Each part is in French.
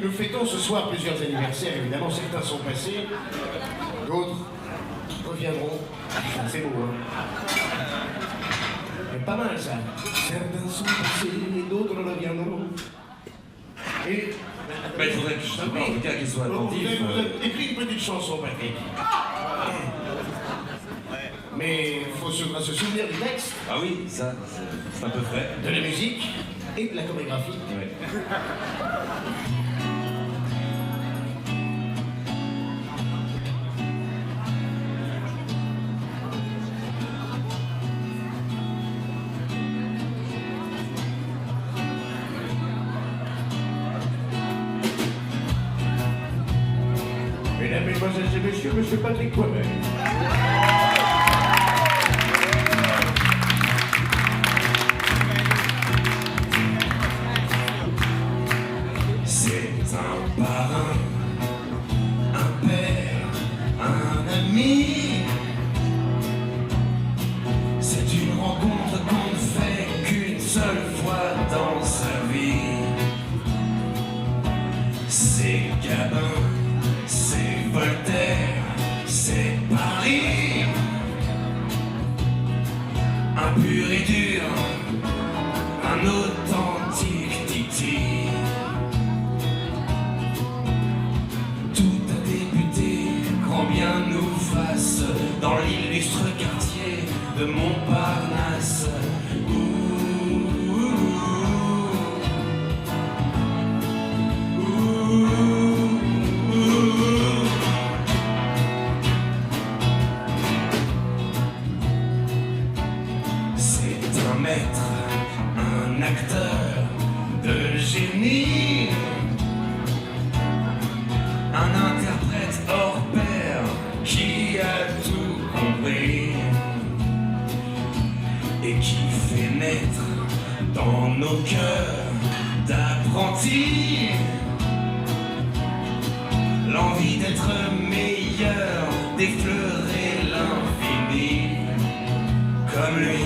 Nous fêtons ce soir plusieurs anniversaires, évidemment, certains sont passés, d'autres reviendront. C'est beau, hein? Mais pas mal, ça. Certains sont passés et d'autres reviendront. Et... Bah, il faudrait que je sais pas, en tout cas, qu'ils soient attentifs. Vous avez écrit une petite chanson, Patrick. Mais il faut se souvenir du texte. Ah oui, ça, c'est un peu frais. De la musique et de la chorégraphie. Ouais. Mesdames, Mesdemoiselles et Messieurs, Monsieur Patrick Poivet. C'est un parrain, un père, un ami. C'est une rencontre qu'on ne fait qu'une seule fois dans sa vie. C'est Gabin, c'est Voltaire, c'est Paris. Un pur et dur, un authentique Titi. Tout a débuté, grand bien nous fasse, dans l'illustre quartier de Montparnasse. C'est un maître, un acteur de génie, un interprète hors pair qui a tout compris et qui fait naître dans nos cœurs d'apprentis l'envie d'être meilleur, d'effleurer l'infini comme lui.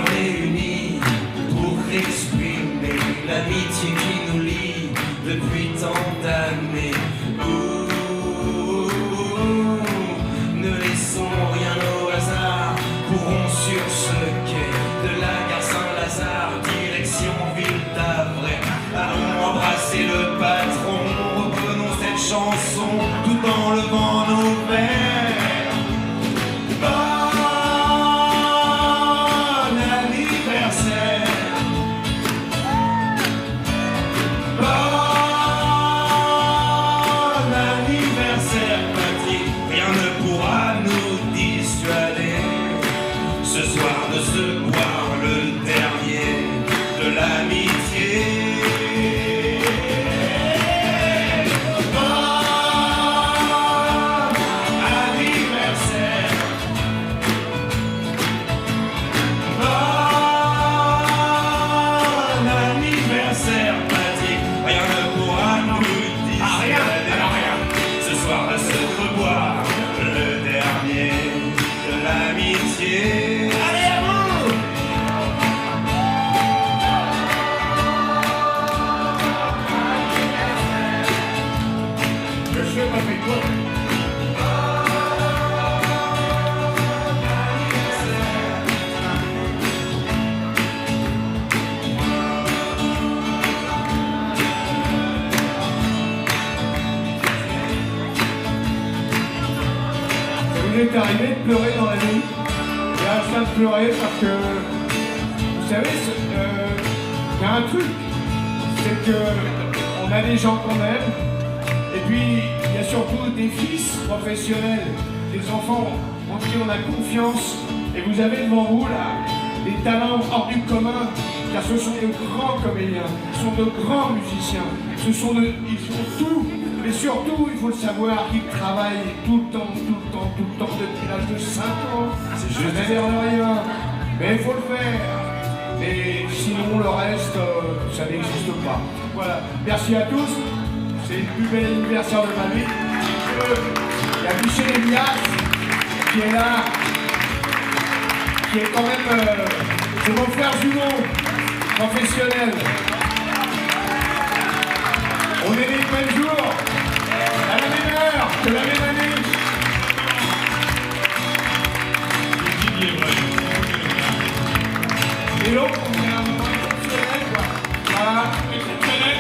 Réunis pour exprimer l'amitié qui nous lie depuis tant d'années. Ne laissons rien au hasard, courons sur ce quai de la gare Saint-Lazare, direction Ville d'Avray. Allons embrasser le patron, reprenons cette chanson tout en levant nos verres. Ce soir de se boire le dernier de l'amitié. Bon anniversaire. Bon anniversaire, Patrick. Rien ne pourra nous dissuader. Ce soir de se revoir le dernier de l'amitié. Il est arrivé de pleurer dans la nuit. Et à la fin de pleurer parce que, vous savez, il y a un truc, c'est que on a des gens qu'on aime, et puis il y a surtout des fils professionnels, des enfants en qui on a confiance, et vous avez devant vous là des talents hors du commun, car ce sont de grands comédiens, ce sont de grands musiciens, ils font tout Mais surtout, il faut le savoir, qu'il travaille tout le temps, depuis l'âge de 5 ans. C'est juste. Ça n'a l'air de rien, mais il faut le faire. Et sinon, le reste, ça n'existe pas. Voilà, merci à tous. C'est le plus bel anniversaire de ma vie. Il y a Michel Elias qui est là, qui est quand même c'est mon frère jumeau, professionnel. On est né le même jour, à la même heure, de la même année. Et l'autre, on fait un moment exceptionnel, quoi. Voilà. Exceptionnel.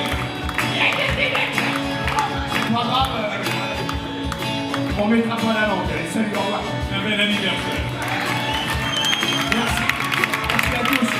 C'est pas grave. On mettra pas la langue. Allez, salut, au revoir. Un bel anniversaire. Merci. Merci à tous.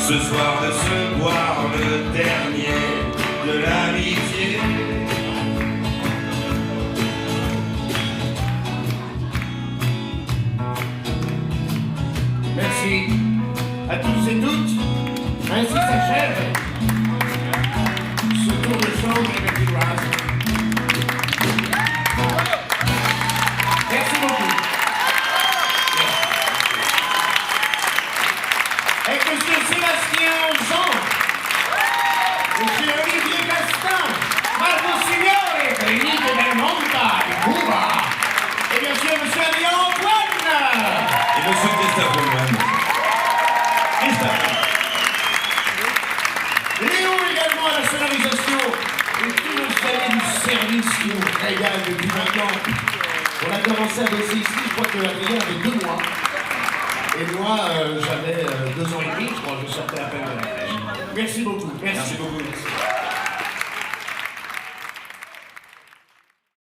Ce soir de se boire le dernier de l'amitié. Merci à tous et toutes. Ainsi s'achève ce tour de chant avec les Brass. Merci beaucoup. Et monsieur Sébastien Jean, monsieur Olivier Castin, Marco Signore, Trinité del Monta de Cuba, et bien sûr monsieur Adrien Antoine. Et monsieur Christophe Roman. Léo également à la sonorisation et tout le chalet du service qui nous régale depuis 20 ans. On a commencé à bosser ici, je crois que Adrien avait 2 mois. Et moi, j'avais 2 ans et demi, je crois que je sortais à peine de la crèche. Merci beaucoup. Merci beaucoup. Merci.